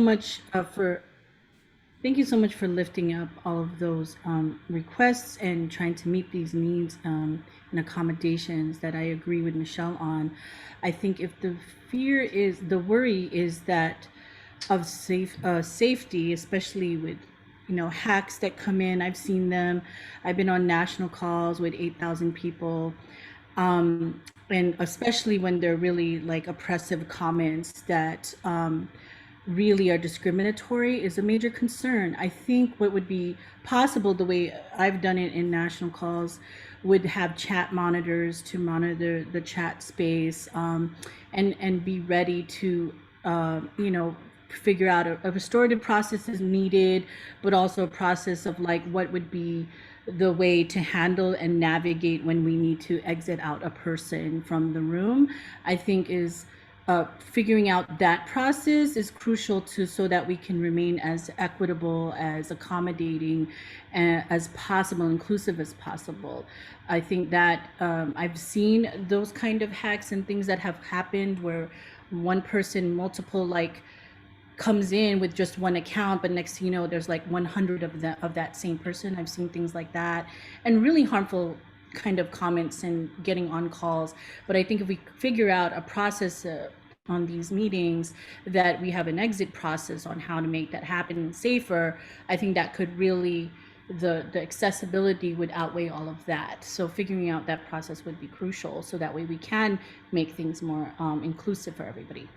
much thank you so much for lifting up all of those requests and trying to meet these needs and accommodations that I agree with Michelle on. I think if the worry is that of safety, especially with hacks that come in. I've seen them. I've been on national calls with 8,000 people, and especially when they're really like oppressive comments that really are discriminatory is a major concern. I think what would be possible, the way I've done it in national calls, would have chat monitors to monitor the chat space, and be ready to figure out a restorative process is needed, but also a process of like what would be the way to handle and navigate when we need to exit out a person from the room. I think is figuring out that process is crucial to so that we can remain as equitable, as accommodating as possible, inclusive as possible. I think that I've seen those kind of hacks and things that have happened where one person, multiple comes in with just one account, but next thing you know, there's like 100 of that same person. I've seen things like that, and really harmful kind of comments and getting on calls. But I think if we figure out a process on these meetings, that we have an exit process on how to make that happen safer, I think that could really, the accessibility would outweigh all of that. So figuring out that process would be crucial, so that way we can make things more inclusive for everybody.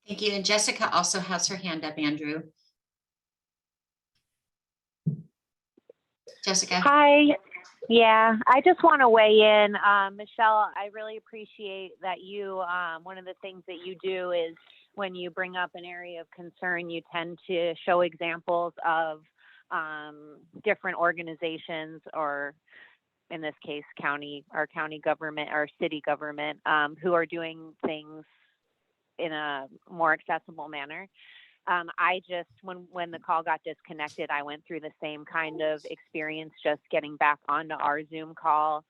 Thank you. And Jessica also has her hand up, Andrew. Jessica. Hi. Yeah, I just want to weigh in. Michelle, I really appreciate that you, one of the things that you do is when you bring up an area of concern, you tend to show examples of different organizations, or in this case, county government or city government, who are doing things in a more accessible manner. I just, when the call got disconnected, I went through the same kind of experience just getting back onto our Zoom call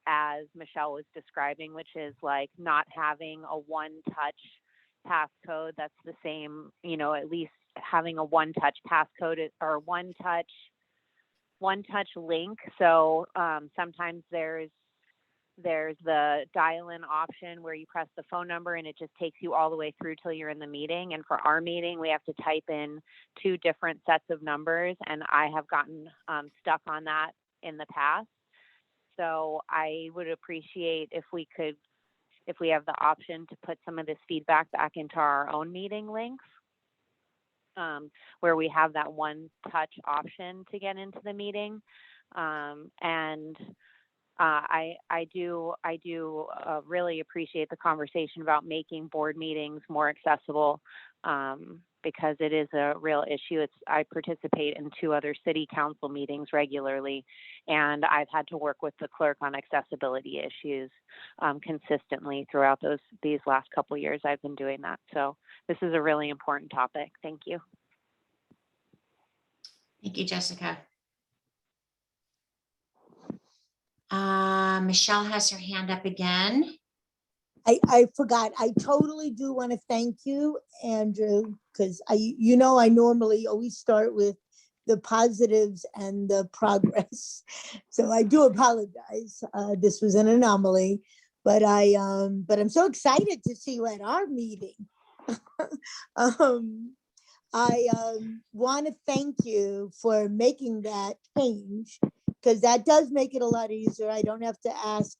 as Michelle was describing, which is like not having a one-touch passcode that's the same, at least having a one-touch passcode or one-touch link. So sometimes there's the dial-in option where you press the phone number and it just takes you all the way through till you're in the meeting. And for our meeting, we have to type in 2 different sets of numbers, and I have gotten stuck on that in the past. So I would appreciate if we have the option to put some of this feedback back into our own meeting links, where we have that one touch option to get into the meeting. I do really appreciate the conversation about making board meetings more accessible, because it is a real issue. I participate in 2 other city council meetings regularly, and I've had to work with the clerk on accessibility issues consistently throughout these last couple of years I've been doing that. So this is a really important topic. Thank you. Thank you, Jessica. Michelle has her hand up again. I forgot. I totally do want to thank you, Andrew, because I normally always start with the positives and the progress. So I do apologize. This was an anomaly, but I'm so excited to see you at our meeting. I want to thank you for making that change, because that does make it a lot easier. I don't have to ask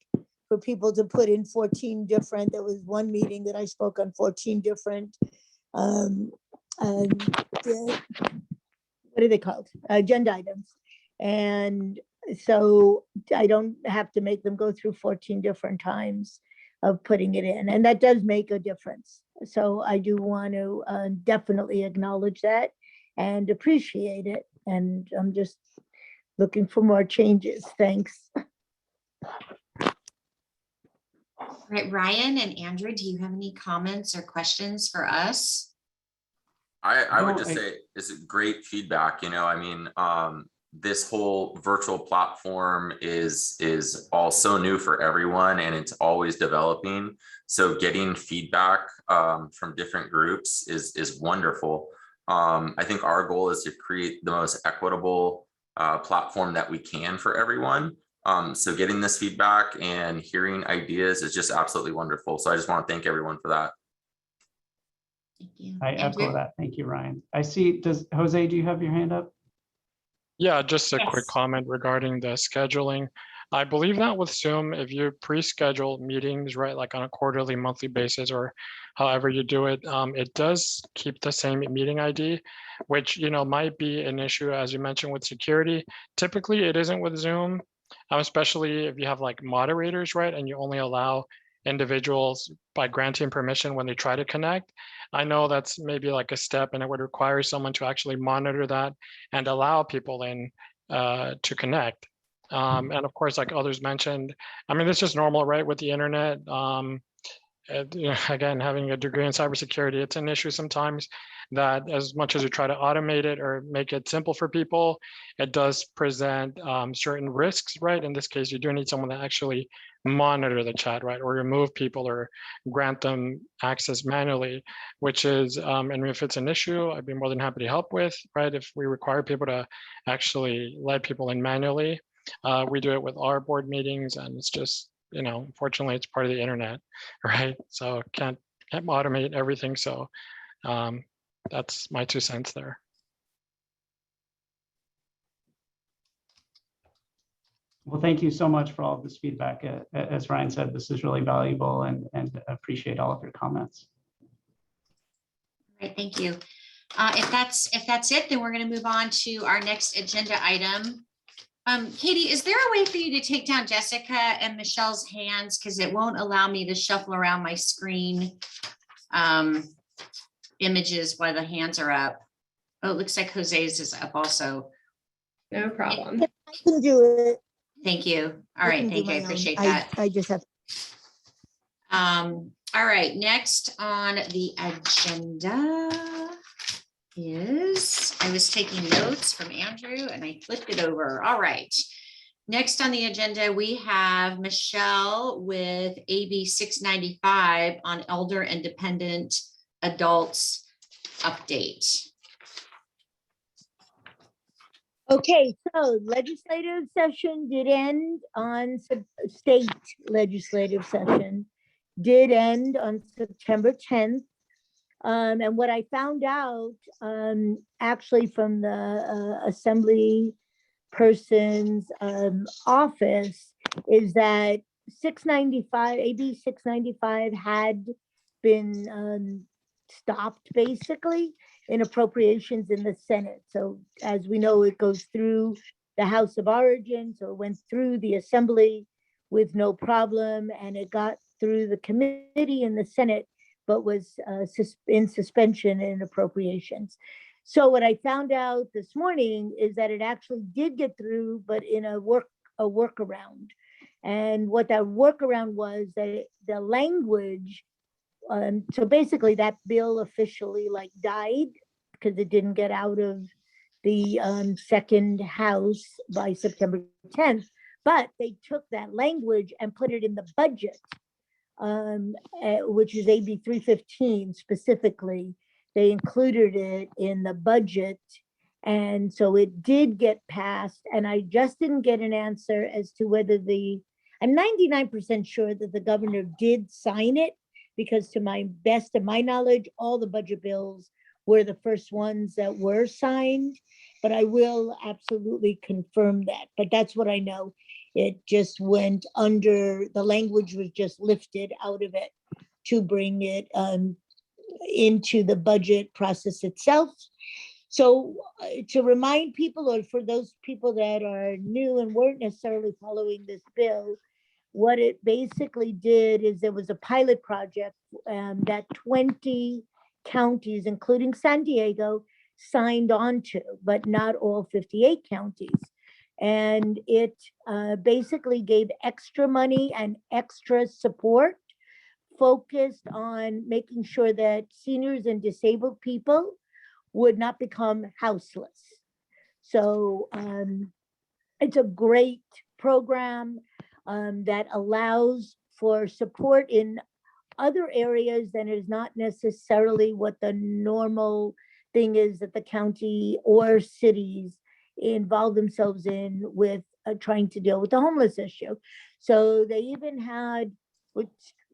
for people to put in 14 different, there was one meeting that I spoke on 14 different, what are they called? Agenda items. And so I don't have to make them go through 14 different times of putting it in. And that does make a difference. So I do want to definitely acknowledge that and appreciate it. And I'm just looking for more changes. Thanks. All right, Ryan and Andrew, do you have any comments or questions for us? I would just say it's great feedback. this whole virtual platform is all so new for everyone, and it's always developing. So getting feedback from different groups is wonderful. I think our goal is to create the most equitable platform that we can for everyone. So getting this feedback and hearing ideas is just absolutely wonderful. So I just want to thank everyone for that. Thank you. I Andrew? echo that. Thank you, Ryan. I see, Jose, do you have your hand up? Yeah, just a Yes. quick comment regarding the scheduling. I believe that with Zoom, if you pre-schedule meetings, right, like on a quarterly, monthly basis, or however you do it, it does keep the same meeting ID, which, you know, might be an issue, as you mentioned, with security. Typically, it isn't with Zoom, especially if you have like moderators, right, and you only allow individuals by granting permission when they try to connect. I know that's maybe like a step, and it would require someone to actually monitor that and allow people in to connect. And of course, like others mentioned, I mean, this is normal, right, with the internet. You know, again, having a degree in cybersecurity, it's an issue sometimes that as much as you try to automate it or make it simple for people, it does present certain risks, right? In this case, you do need someone to actually monitor the chat, right? Or remove people or grant them access manually, which is, and if it's an issue, I'd be more than happy to help with, right? If we require people to actually let people in manually, we do it with our board meetings, and it's just, you know, unfortunately, it's part of the internet, right? So can't automate everything. So that's my 2 cents there. Well, thank you so much for all of this feedback. As Ryan said, this is really valuable, and appreciate all of your comments. All right, thank you. If that's it, then we're going to move on to our next agenda item. Katie, is there a way for you to take down Jessica and Michelle's hands? Because it won't allow me to shuffle around my screen images while the hands are up. Oh, it looks like Jose's is up also. No problem. I can do it. Thank you. All right, thank you. I appreciate that. I just have. All right, next on the agenda is, I was taking notes from Andrew and I flipped it over. All right. Next on the agenda, we have Michelle with AB 695 on elder and dependent adults update. Okay, so legislative session did end on state legislative session did end on September 10th. And what I found out actually from the assembly person's office is that 695, AB 695 had been stopped basically in appropriations in the Senate. So as we know, it goes through the House of Origin, so it went through the Assembly with no problem, and it got through the committee in the Senate, but was in suspension in appropriations. So what I found out this morning is that it actually did get through, but in a workaround. And what that workaround was, that the language, so basically that bill officially like died because it didn't get out of the second house by September 10th, but they took that language and put it in the budget, which is AB 315 specifically. They included it in the budget. And so it did get passed, and I just didn't get an answer as to whether I'm 99% sure that the governor did sign it, because to my best of my knowledge, all the budget bills were the first ones that were signed, but I will absolutely confirm that. But that's what I know. It just went under, the language was just lifted out of it to bring it into the budget process itself. So to remind people, or for those people that are new and weren't necessarily following this bill, what it basically did is there was a pilot project that 20 counties, including San Diego, signed on to, but not all 58 counties. And it basically gave extra money and extra support focused on making sure that seniors and disabled people would not become houseless. So it's a great program that allows for support in other areas than is not necessarily what the normal thing is that the county or cities involve themselves in with trying to deal with the homeless issue. So they even had, which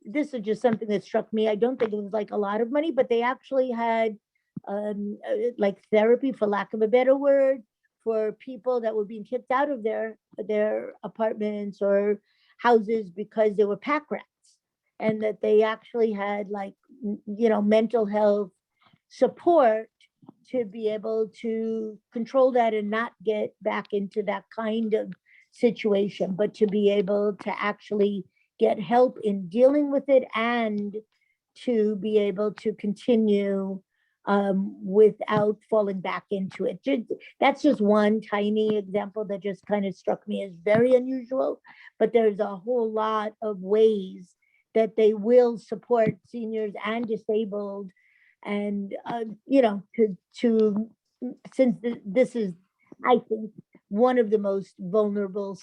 this is just something that struck me. I don't think it was like a lot of money, but they actually had like therapy, for lack of a better word, for people that were being kicked out of their apartments or houses because they were pack rats, and that they actually had like, you know, mental health support to be able to control that and not get back into that kind of situation, but to be able to actually get help in dealing with it and to be able to continue without falling back into it. That's just one tiny example that just kind of struck me as very unusual, but there's a whole lot of ways that they will support seniors and disabled, and you know, to since this is, I think, one of the most vulnerable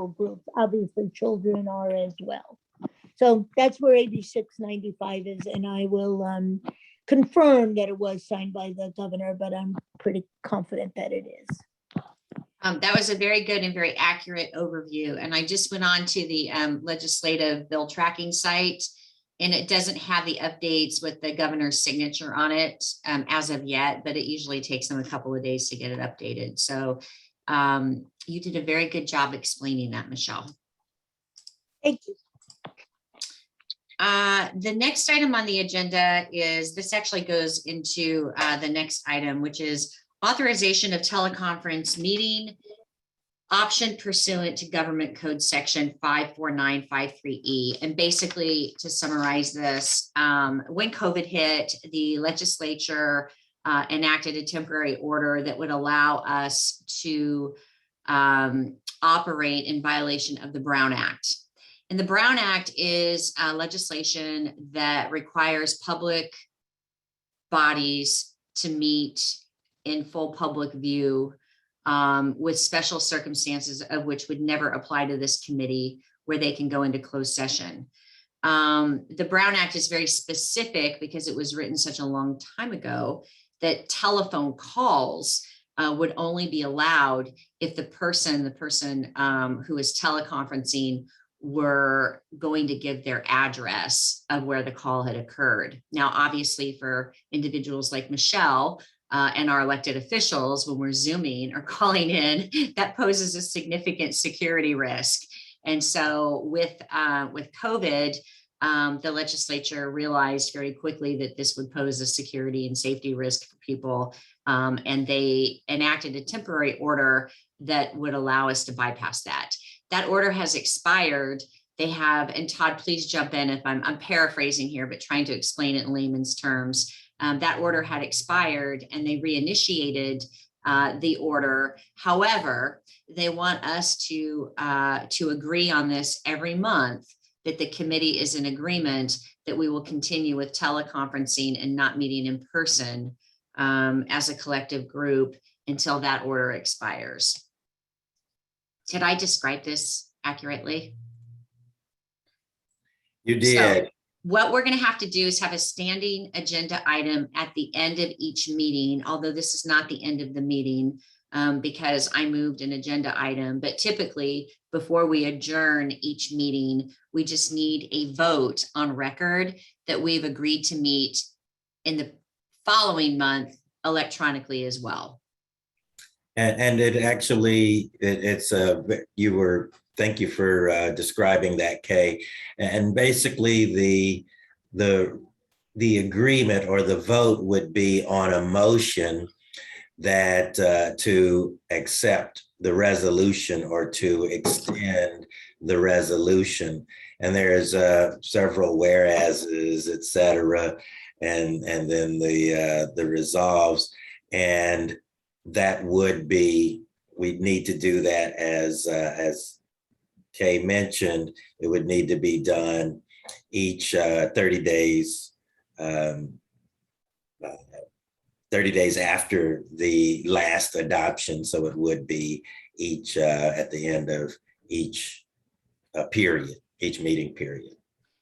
groups. Obviously, children are as well. So that's where AB 695 is, and I will confirm that it was signed by the governor, but I'm pretty confident that it is. That was a very good and very accurate overview. And I just went on to the legislative bill tracking site, and it doesn't have the updates with the governor's signature on it as of yet, but it usually takes them a couple of days to get it updated. So you did a very good job explaining that, Michelle. Thank you. The next item on the agenda is, this actually goes into the next item, which is authorization of teleconference meeting option pursuant to government code section 54953E. And basically, to summarize this, when COVID hit, the legislature enacted a temporary order that would allow us to operate in violation of the Brown Act. And the Brown Act is legislation that requires public bodies to meet in full public view with special circumstances of which would never apply to this committee, where they can go into closed session. The Brown Act is very specific because it was written such a long time ago that telephone calls would only be allowed if the person who is teleconferencing were going to give their address of where the call had occurred. Now, obviously, for individuals like Michelle and our elected officials, when we're Zooming or calling in, that poses a significant security risk. And so with COVID, the legislature realized very quickly that this would pose a security and safety risk for people. And they enacted a temporary order that would allow us to bypass that. That order has expired. They have, and Todd, please jump in if I'm paraphrasing here, but trying to explain it in layman's terms. That order had expired and they reinitiated the order. However, they want us to agree on this every month, that the committee is in agreement that we will continue with teleconferencing and not meeting in person as a collective group until that order expires. Did I describe this accurately? You did. So what we're going to have to do is have a standing agenda item at the end of each meeting, although this is not the end of the meeting because I moved an agenda item. But typically, before we adjourn each meeting, we just need a vote on record that we've agreed to meet in the following month electronically as well. And it actually, thank you for describing that, Kay. And basically the agreement or the vote would be on a motion that to accept the resolution or to extend the resolution. And there's several whereases, et cetera, and then the resolves. And that would be, we'd need to do that as Kay mentioned, it would need to be done each 30 days 30 days after the last adoption. So it would be each at the end of each period, each meeting period.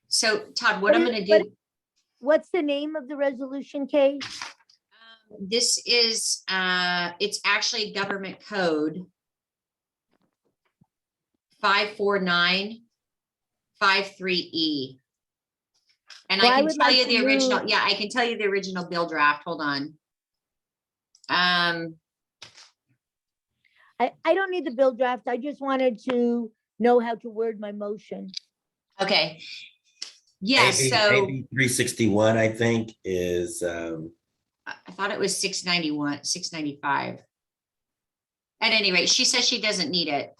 So Todd, what I'm going to do, What's the name of the resolution, Kay? this is, it's actually government code 54953E. And Well, I I can would tell like you to the original, move- yeah, I can tell you the original bill draft. Hold on. I don't need the bill draft. I just wanted to know how to word my motion. Okay. Yes, AB, so AB 361, I think, is I thought it was 691, 695. At any rate, she says she doesn't need it.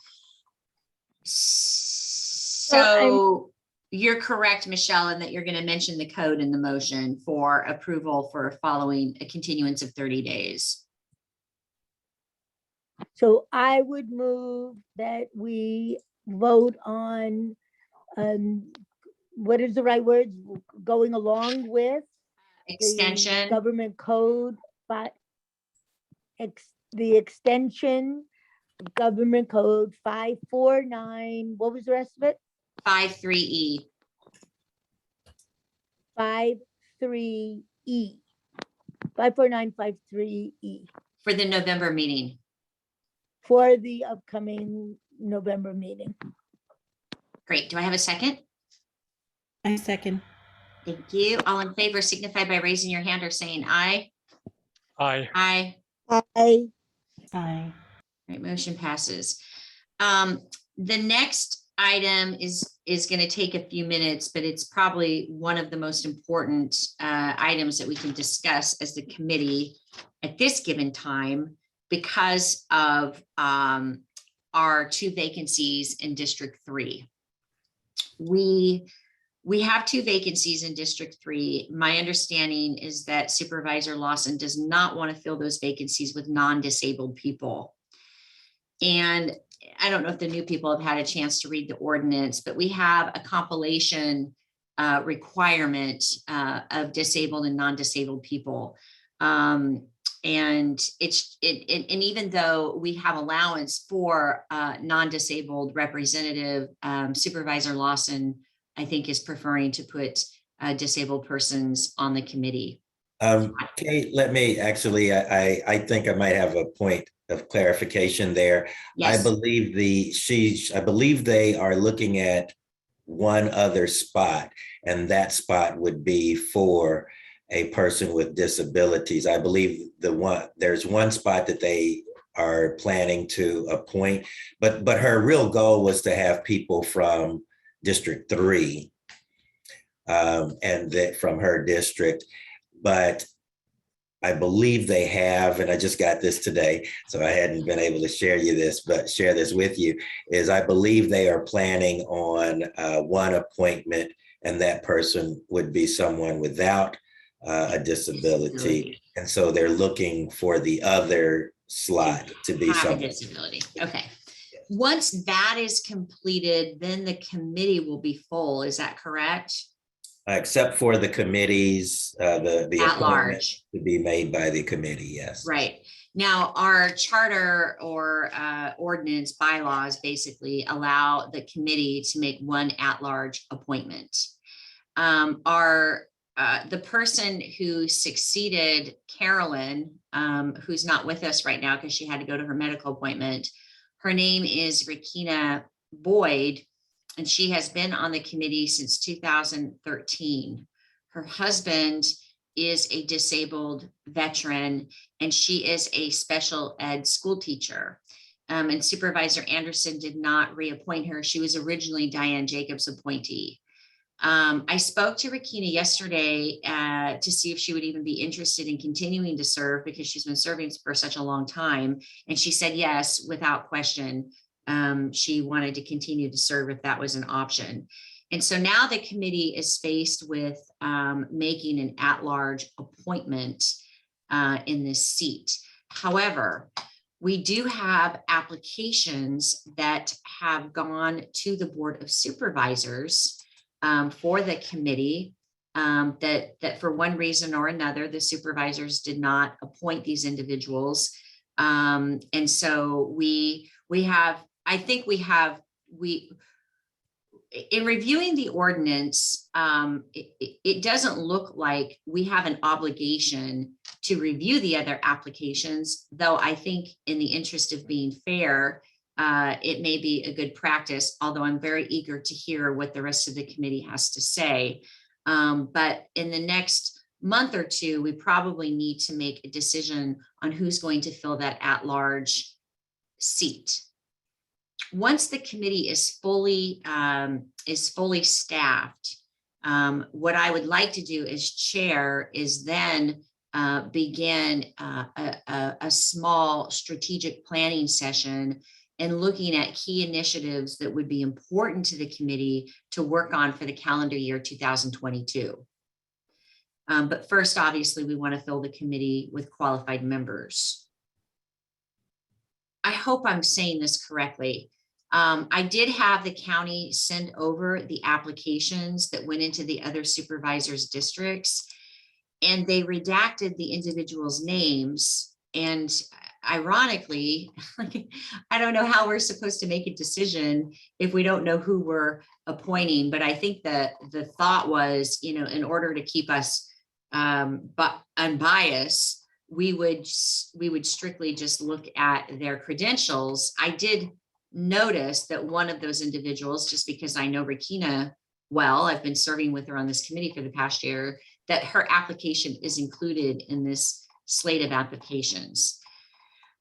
So you're correct, Michelle, in that you're going to mention the code in the motion for approval for following a continuance of 30 days. So I would move that we vote on, what is the right word? Going along with the Extension, government code, but the extension of government code 549, what was the rest of it? 53E. 53E. 54953E For the November meeting. for the upcoming November meeting. Great. Do I have a second? I second. Thank you. All in favor signify by raising your hand or saying aye. Aye. Aye. Aye. Aye. Right, motion passes. The next item is going to take a few minutes, but it's probably one of the most important items that we can discuss as the committee at this given time because of our 2 vacancies in District 3. We have 2 vacancies in District 3. My understanding is that Supervisor Lawson does not want to fill those vacancies with non-disabled people. And I don't know if the new people have had a chance to read the ordinance, but we have a compilation requirement of disabled and non-disabled people. And even though we have allowance for non-disabled representative, Supervisor Lawson, I think, is preferring to put disabled persons on the committee. Kate, let me actually, I think I might have a point of clarification there. Yes. I believe they are looking at one other spot, and that spot would be for a person with disabilities. I believe there's one spot that they are planning to appoint, but her real goal was to have people from District 3 and that from her district. But I believe they have, and I just got this today, so I hadn't been able to share this with you, is I believe they are planning on one appointment, and that person would be someone without a disability. And so they're looking for the other slot to be Have a someone. disability. Okay. Once that is completed, then the committee will be full. Is that correct? Except for the committees, the At appointment large. to be made by the committee, yes. Right. Now, our charter or ordinance bylaws basically allow the committee to make one at-large appointment. The person who succeeded Carolyn, who's not with us right now because she had to go to her medical appointment, her name is Rekina Boyd, and she has been on the committee since 2013. Her husband is a disabled veteran, and she is a special ed school teacher. And Supervisor Anderson did not reappoint her. She was originally Diane Jacobs' appointee. I spoke to Rekina yesterday to see if she would even be interested in continuing to serve because she's been serving for such a long time. And she said yes, without question. She wanted to continue to serve if that was an option. And so now the committee is faced with making an at-large appointment in this seat. However, we do have applications that have gone to the Board of Supervisors for the committee. that for one reason or another, the supervisors did not appoint these individuals. And so we have, I think in reviewing the ordinance, it doesn't look like we have an obligation to review the other applications, though I think in the interest of being fair, it may be a good practice, although I'm very eager to hear what the rest of the committee has to say. But in the next month or two, we probably need to make a decision on who's going to fill that at-large seat. Once the committee is fully staffed, what I would like to do as chair is then begin a small strategic planning session and looking at key initiatives that would be important to the committee to work on for the calendar year 2022. But first, obviously, we want to fill the committee with qualified members. I hope I'm saying this correctly. I did have the county send over the applications that went into the other supervisors' districts, and they redacted the individuals' names. And ironically, I don't know how we're supposed to make a decision if we don't know who we're appointing. But I think that the thought was, in order to keep us but unbiased, we would strictly just look at their credentials. I did notice that one of those individuals, just because I know Rekina well, I've been serving with her on this committee for the past year, that her application is included in this slate of applications.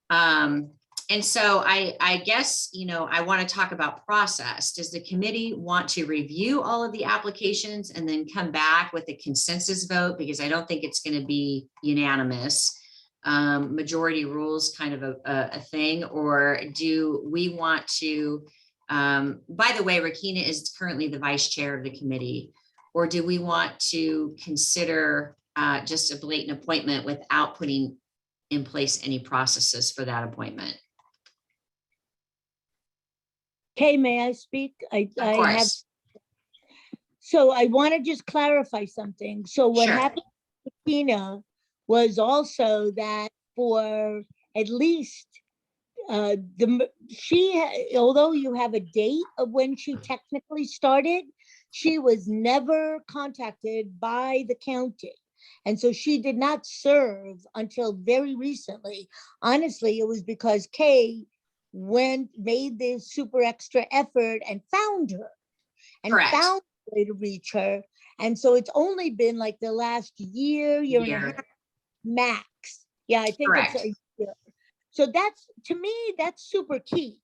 And so I guess, I want to talk about process. Does the committee want to review all of the applications and then come back with a consensus vote? Because I don't think it's going to be unanimous. Majority rules kind of a thing, or do we want to, by the way, Rekina is currently the vice chair of the committee, or do we want to consider just a blatant appointment without putting in place any processes for that appointment? Okay, may I speak? Of course. So I want to just clarify something. So what Sure. happened with Tina was also that for at least although you have a date of when she technically started, she was never contacted by the county. And so she did not serve until very recently. Honestly, it was because Kay made this super extra effort and found her and Correct. found a way to reach her. And so it's only been like the last year and a half max. Yeah, I think Correct. it's a year. So that's, to me, that's super key.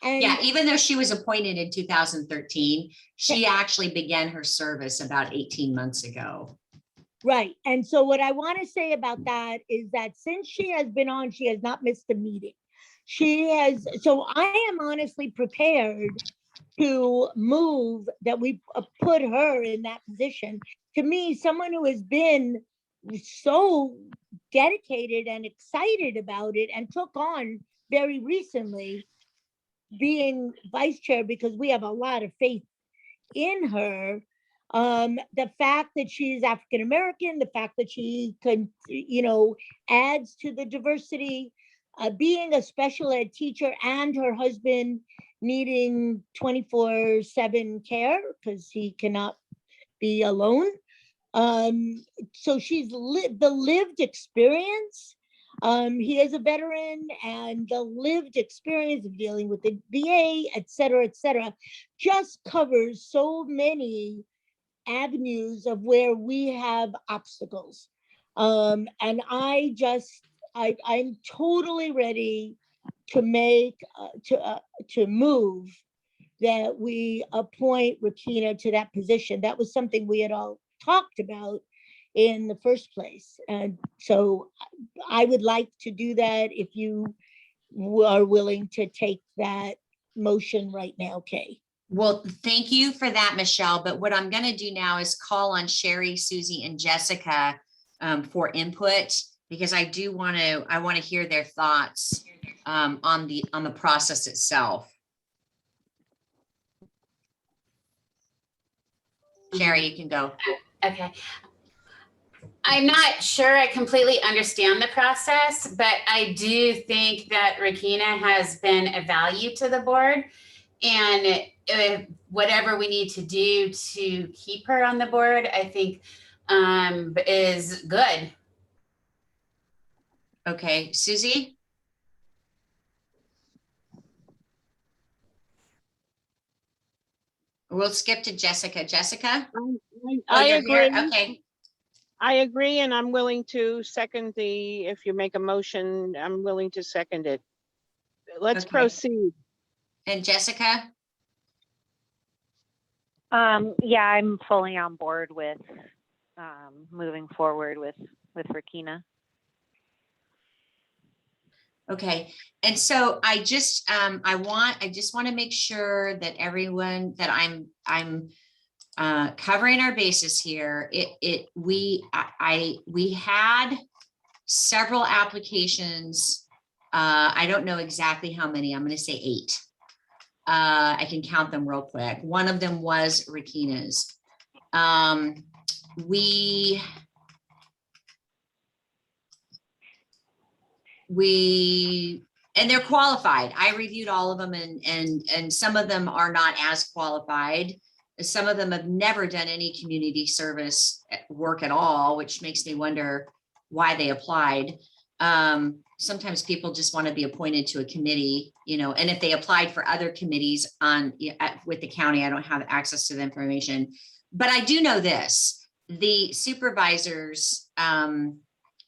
And yeah, even though she was appointed in 2013, she actually began her service about 18 months ago. Right. And so what I want to say about that is that since she has been on, she has not missed a meeting. So I am honestly prepared to move that we put her in that position. To me, someone who has been so dedicated and excited about it and took on very recently being vice chair, because we have a lot of faith in her. The fact that she's African American, the fact that she can, adds to the diversity, being a special ed teacher, and her husband needing 24/7 care because he cannot be alone. So she's the lived experience. He is a veteran, and the lived experience of dealing with the VA, et cetera, just covers so many avenues of where we have obstacles. And I'm totally ready to move that we appoint Rekina to that position. That was something we had all talked about in the first place. And so I would like to do that if you are willing to take that motion right now, Kay. Well, thank you for that, Michelle. But what I'm going to do now is call on Sherry, Susie, and Jessica for input, because I want to hear their thoughts on the process itself. Sherry, you can go. Okay. I'm not sure I completely understand the process, but I do think that Rekina has been a value to the board. And whatever we need to do to keep her on the board, I think is good. Okay, Susie? We'll skip to Jessica. Jessica? I you're agree. here? Okay. I agree, and I'm willing to second if you make a motion, I'm willing to second it. Let's Okay. proceed. And Jessica? Yeah, I'm fully on board with moving forward with Rekina. Okay, and so I just want to make sure that everyone that I'm covering our bases here. We had several applications. I don't know exactly how many. I'm going to say 8. I can count them real quick. One of them was Rekina's. And they're qualified. I reviewed all of them, and some of them are not as qualified. Some of them have never done any community service work at all, which makes me wonder why they applied. Sometimes people just want to be appointed to a committee, and if they applied for other committees with the county, I don't have access to the information. But I do know this: the supervisors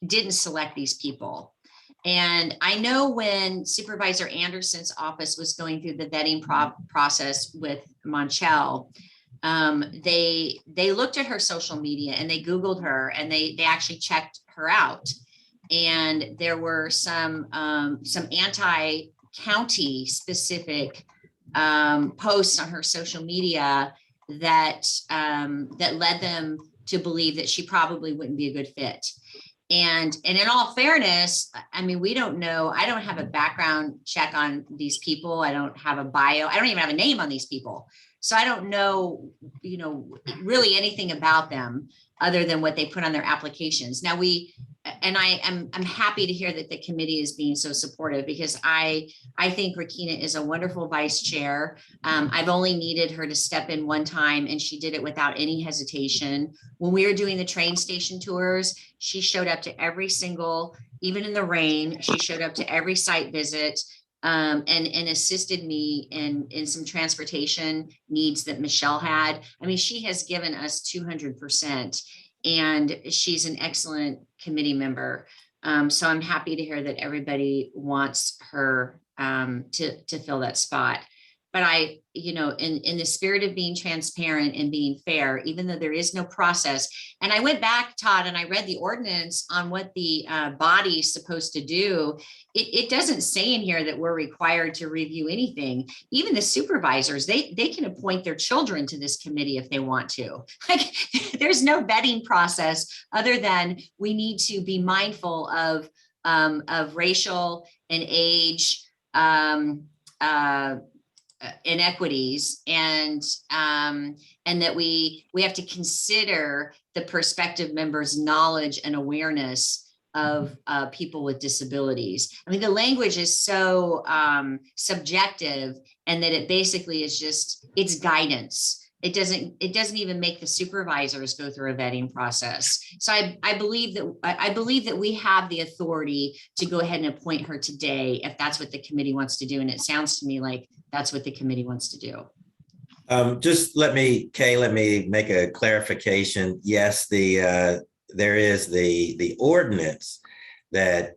didn't select these people. And I know when Supervisor Anderson's office was going through the vetting process with Monchel, they looked at her social media and they Googled her, and they actually checked her out. And there were some anti-county specific posts on her social media that led them to believe that she probably wouldn't be a good fit. And in all fairness, I mean, we don't know. I don't have a background check on these people. I don't have a bio. I don't even have a name on these people. So I don't know, really anything about them other than what they put on their applications. Now I'm happy to hear that the committee is being so supportive, because I think Rekina is a wonderful vice chair. I've only needed her to step in one time, and she did it without any hesitation. When we were doing the train station tours, she showed up to every single, even in the rain, she showed up to every site visit, and assisted me in some transportation needs that Michelle had. I mean, she has given us 200%. And she's an excellent committee member. So I'm happy to hear that everybody wants her to fill that spot. But in the spirit of being transparent and being fair, even though there is no process, and I went back, Todd, and I read the ordinance on what the body's supposed to do. It doesn't say in here that we're required to review anything. Even the supervisors, they can appoint their children to this committee if they want to. Like, there's no vetting process other than we need to be mindful of racial and age inequities, and that we have to consider the prospective members' knowledge and awareness of people with disabilities. I mean, the language is so subjective, and that it basically is just, it's guidance. It doesn't even make the supervisors go through a vetting process. So I believe that we have the authority to go ahead and appoint her today if that's what the committee wants to do. And it sounds to me like that's what the committee wants to do. Just let me make a clarification. Yes, there is the ordinance that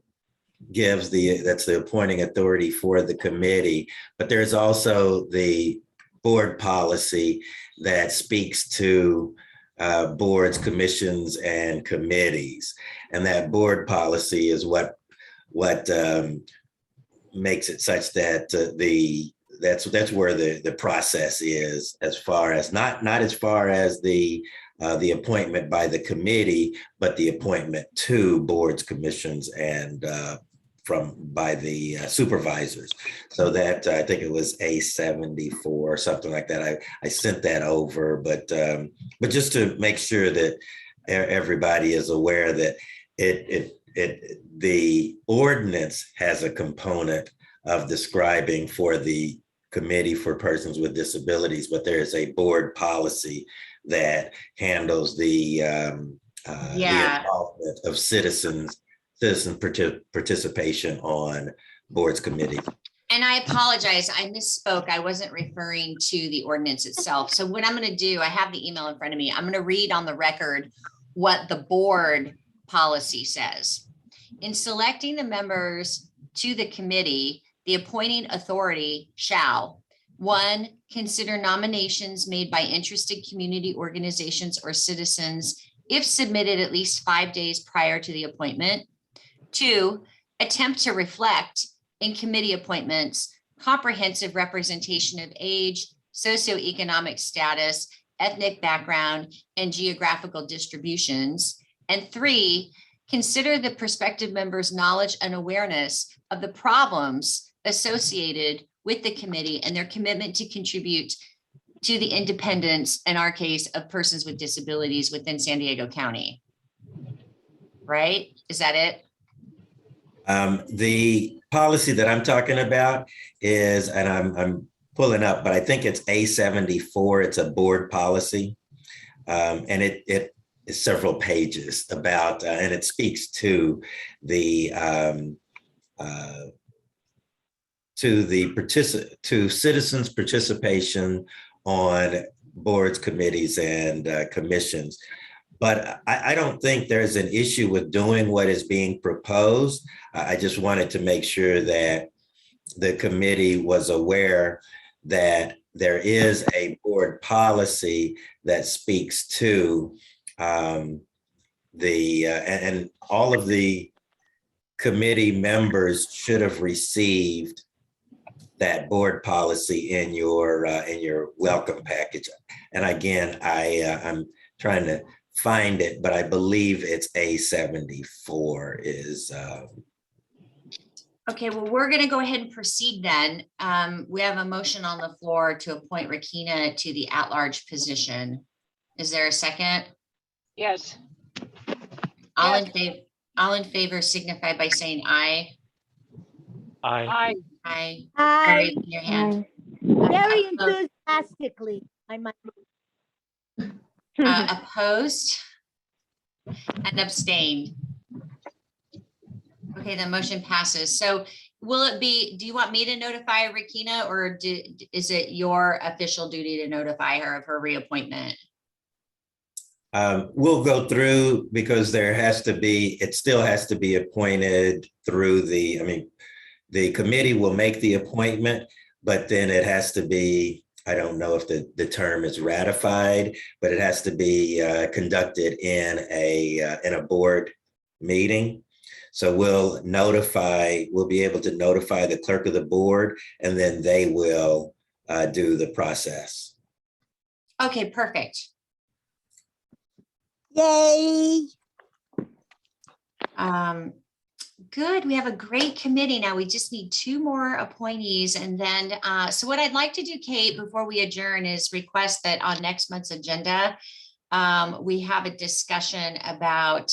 gives that's the appointing authority for the committee, but there's also the board policy that speaks to boards, commissions, and committees. And that board policy is what makes it such that that's where the process is, as far as not as far as the appointment by the committee, but the appointment to boards, commissions, and by the supervisors. So that I think it was A74 or something like that. I sent that over, but just to make sure that everybody is aware that the ordinance has a component of describing for the Committee for Persons with Disabilities, but there is a board policy that handles the involvement of citizen participation on boards, committees. And I apologize, I misspoke. I wasn't referring to the ordinance itself. So what I'm going to do, I have the email in front of me. I'm going to read on the record what the board policy says. In selecting the members to the committee, the appointing authority shall, 1, consider nominations made by interested community organizations or citizens if submitted at least 5 days prior to the appointment. 2, attempt to reflect in committee appointments comprehensive representation of age, socioeconomic status, ethnic background, and geographical distributions. And 3, consider the prospective members' knowledge and awareness of the problems associated with the committee and their commitment to contribute to the independence, in our case, of persons with disabilities within San Diego County. Right? Is that it? The policy that I'm talking about is, and I'm pulling up, but I think it's A74. It's a board policy. And it is several pages about, and it speaks to the citizens' participation on boards, committees, and commissions. But I don't think there's an issue with doing what is being proposed. I just wanted to make sure that the committee was aware that there is a board policy that speaks to and all of the committee members should have received that board policy in your welcome package. And again, I'm trying to find it, but I believe it's A74 is. Okay, well, we're going to go ahead and proceed then. We have a motion on the floor to appoint Rekina to the at-large position. Is there a second? Yes. All in favor signify by saying aye. Aye. Aye. Hi, Raise your hand. very Opposed? enthusiastically, I might. Opposed and abstained. Okay, the motion passes. So will it be, do you want me to notify Rekina, or is it your official duty to notify her of her reappointment? We'll go through, because it still has to be appointed through the committee will make the appointment, but then it has to be, I don't know if the term is ratified, but it has to be conducted in a board meeting. So we'll be able to notify the clerk of the board, and then they will do the process. Okay, perfect. Yay. Good. We have a great committee now. We just need 2 more appointees. And then, so what I'd like to do, Kate, before we adjourn, is request that on next month's agenda, we have a discussion about,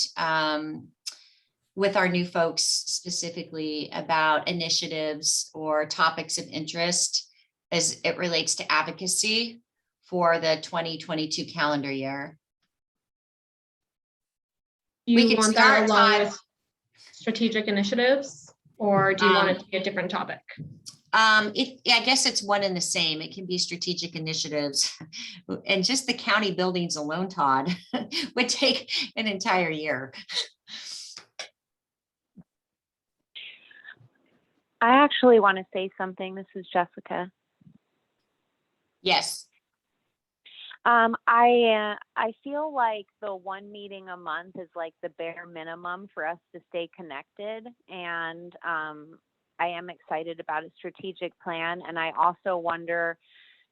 with our new folks, specifically about initiatives or topics of interest as it relates to advocacy for the 2022 calendar year. We You can want start, that along Todd. with strategic initiatives, or do you want it to be a different topic? I guess it's one and the same. It can be strategic initiatives, and just the county buildings alone, Todd, would take an entire year. I actually want to say something. This is Jessica. Yes. I feel like the 1 meeting a month is like the bare minimum for us to stay connected. And I am excited about a strategic plan. And I also wonder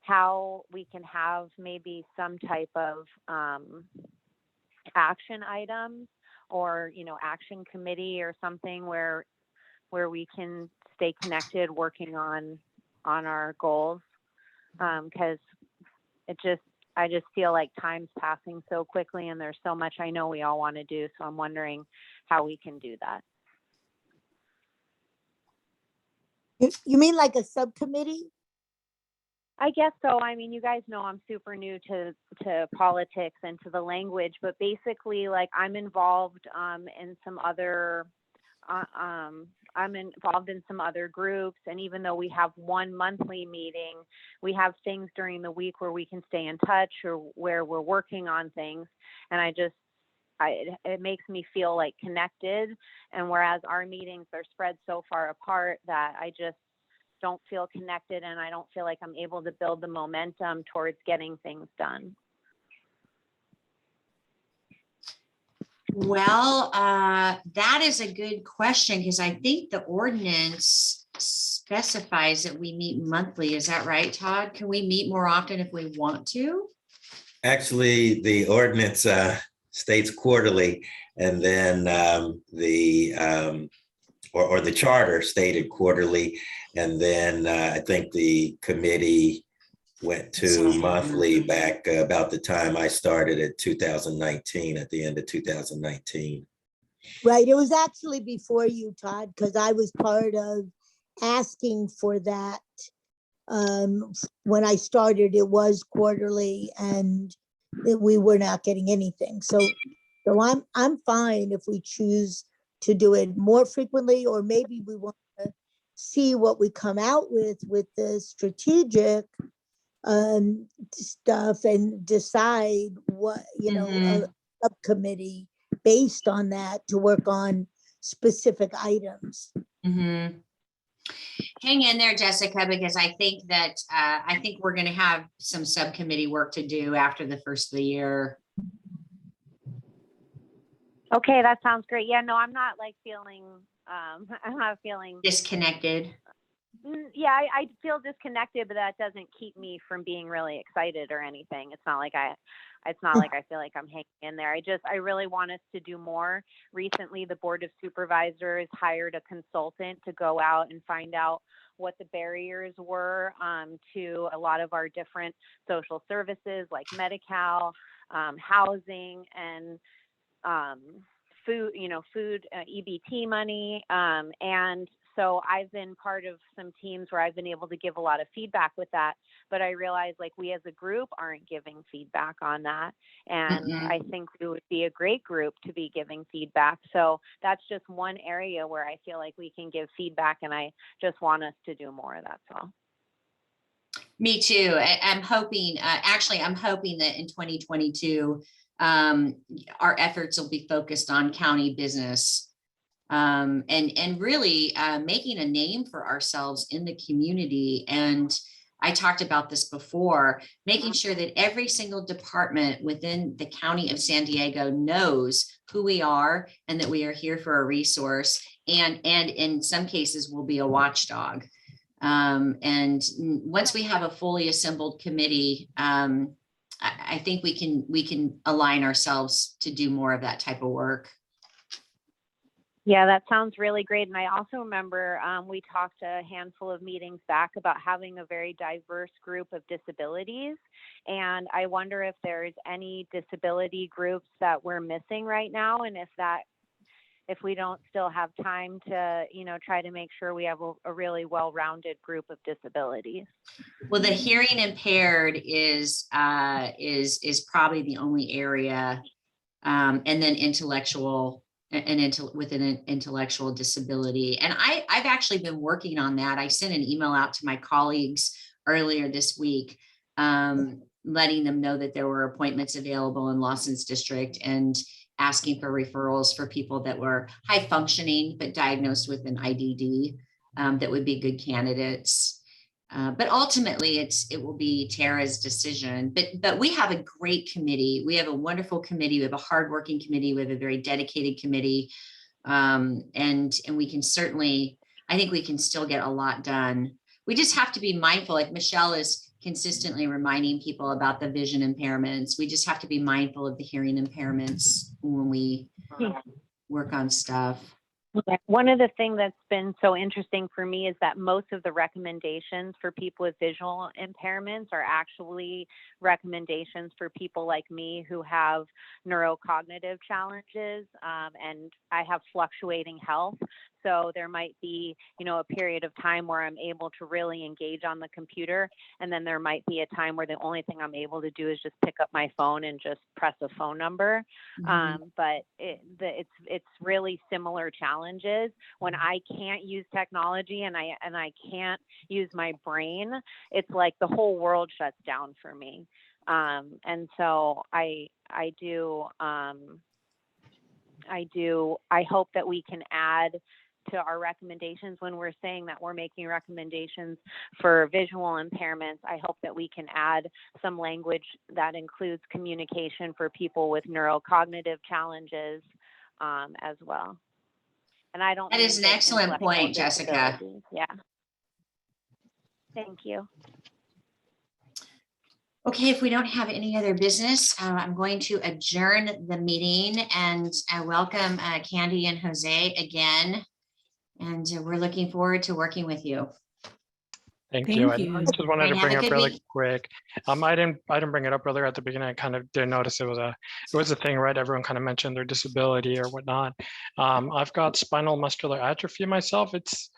how we can have maybe some type of action items or, action committee or something where where we can stay connected, working on our goals. Because I just feel like time's passing so quickly, and there's so much I know we all want to do. So I'm wondering how we can do that. You mean like a subcommittee? I guess so. I mean, you guys know I'm super new to politics and to the language, but basically, like, I'm involved in some other groups, and even though we have one monthly meeting, we have things during the week where we can stay in touch or where we're working on things, and it makes me feel like connected. And whereas our meetings are spread so far apart that I just don't feel connected, and I don't feel like I'm able to build the momentum towards getting things done. Well, that is a good question, because I think the ordinance specifies that we meet monthly. Is that right, Todd? Can we meet more often if we want to? Actually, the ordinance states quarterly, and then the charter stated quarterly, and then I think the committee went to monthly back about the time I started at 2019, at the end of 2019. Right. It was actually before you, Todd, because I was part of asking for that. When I started, it was quarterly, and we were not getting anything. So I'm fine if we choose to do it more frequently, or maybe we want to see what we come out with the strategic stuff and decide what, a subcommittee based on that to work on specific items. Mm-hmm. Hang in there, Jessica, because I think that we're going to have some subcommittee work to do after the first of the year. Okay, that sounds great. Yeah, no, I'm not like feeling, I'm not feeling Disconnected. Yeah, I feel disconnected, but that doesn't keep me from being really excited or anything. It's not like I feel like I'm hanging in there. I really want us to do more. Recently, the Board of Supervisors hired a consultant to go out and find out what the barriers were to a lot of our different social services like Medi-Cal, housing, and food, EBT money. And so I've been part of some teams where I've been able to give a lot of feedback with that, but I realize like we as a group aren't giving feedback on that. And I think we would be a great group to be giving feedback. So that's just one area where I feel like we can give feedback, and I just want us to do more. That's all. Me too. I'm hoping, I'm hoping that in 2022, our efforts will be focused on county business. And really making a name for ourselves in the community. And I talked about this before, making sure that every single department within the county of San Diego knows who we are and that we are here for a resource. And in some cases will be a watchdog. And once we have a fully assembled committee, I think we can align ourselves to do more of that type of work. Yeah, that sounds really great. And I also remember we talked a handful of meetings back about having a very diverse group of disabilities. And I wonder if there's any disability groups that we're missing right now, and if we don't still have time to, try to make sure we have a really well-rounded group of disabilities. Well, the hearing impaired is probably the only area, and then intellectual with an intellectual disability. And I've actually been working on that. I sent an email out to my colleagues earlier this week, letting them know that there were appointments available in Lawson's district and asking for referrals for people that were high functioning but diagnosed with an IDD that would be good candidates. But ultimately, it will be Tara's decision. But we have a great committee. We have a wonderful committee. We have a hardworking committee. We have a very dedicated committee, and we can certainly. I think we can still get a lot done. We just have to be mindful. Like Michelle is consistently reminding people about the vision impairments. We just have to be mindful of the hearing impairments when we work on stuff. Yeah, one of the things that's been so interesting for me is that most of the recommendations for people with visual impairments are actually recommendations for people like me who have neurocognitive challenges, and I have fluctuating health. So there might be, a period of time where I'm able to really engage on the computer, and then there might be a time where the only thing I'm able to do is just pick up my phone and just press a phone number. But it's really similar challenges. When I can't use technology and I can't use my brain, it's like the whole world shuts down for me. And so I hope that we can add to our recommendations when we're saying that we're making recommendations for visual impairments. I hope that we can add some language that includes communication for people with neurocognitive challenges as well. And I don't. That is an excellent point, Jessica. Yeah. Thank you. Okay, if we don't have any other business, I'm going to adjourn the meeting, and I welcome Candy and Jose again. And we're looking forward to working with you. Thank you. I you. just wanted And to have bring a up good really week. quick. I didn't bring it up earlier at the beginning. I kind of did notice it was a thing, right? Everyone kind of mentioned their disability or whatnot. I've got spinal muscular atrophy myself. It's,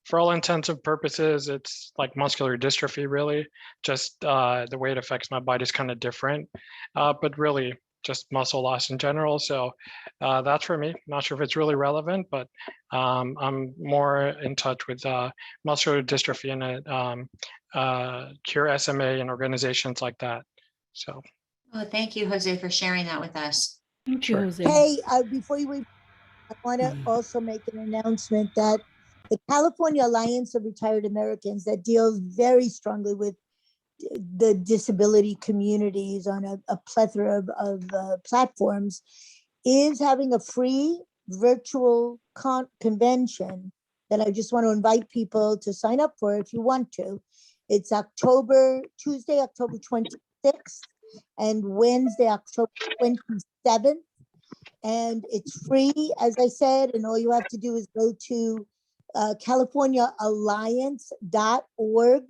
for all intents and purposes, it's like muscular dystrophy, really. Just the way it affects my body is kind of different, but really just muscle loss in general. So that's for me. Not sure if it's really relevant, but I'm more in touch with muscular dystrophy and Cure SMA and organizations like that. So. Oh, thank you, Jose, for sharing that with us. Thank you, Sure. Jose. Hey, before you leave, I want to also make an announcement that the California Alliance of Retired Americans, that deals very strongly with the disability communities on a plethora of platforms, is having a free virtual convention that I just want to invite people to sign up for if you want to. It's Tuesday, October 26th, and Wednesday, October 27th. And it's free, as I said, and all you have to do is go to californiaalliance.org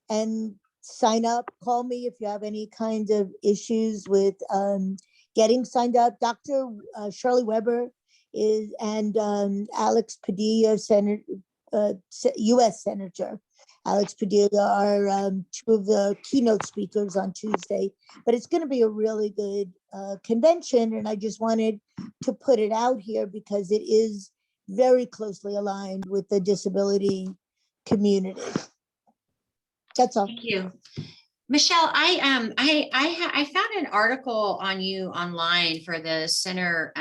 and sign up. Call me if you have any kind of issues with getting signed up. Dr. Shirley Weber and Alex Padilla, U.S. Senator Alex Padilla, are two of the keynote speakers on Tuesday. But it's going to be a really good convention, and I just wanted to put it out here because it is very closely aligned with the disability community. That's all. Thank you. Michelle, I found an article on you online for the Center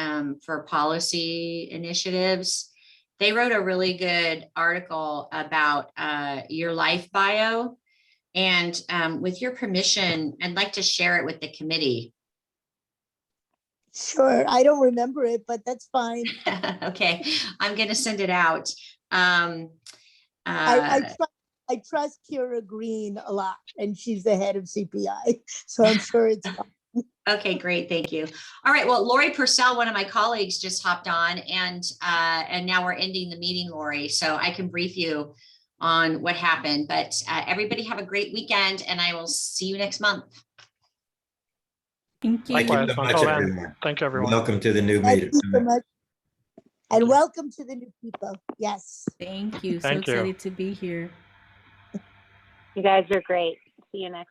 for Policy Initiatives. They wrote a really good article about your life bio. And with your permission, I'd like to share it with the committee. Sure, I don't remember it, but that's fine. Okay, I'm going to send it out. I trust Kira Green a lot, and she's the head of CPI, so I'm sure it's fine. Okay, great, thank you. All right, well, Lori Purcell, one of my colleagues, just hopped on, and now we're ending the meeting, Lori, so I can brief you on what happened. But everybody have a great weekend, and I will see you next month. Thank you. Thank you so Until much, then, everyone. thank you, everyone. Welcome to the new Thank meeting. you so much. And welcome to the new people. Yes. Thank you. Thank So you. excited to be here. You guys are great. See you next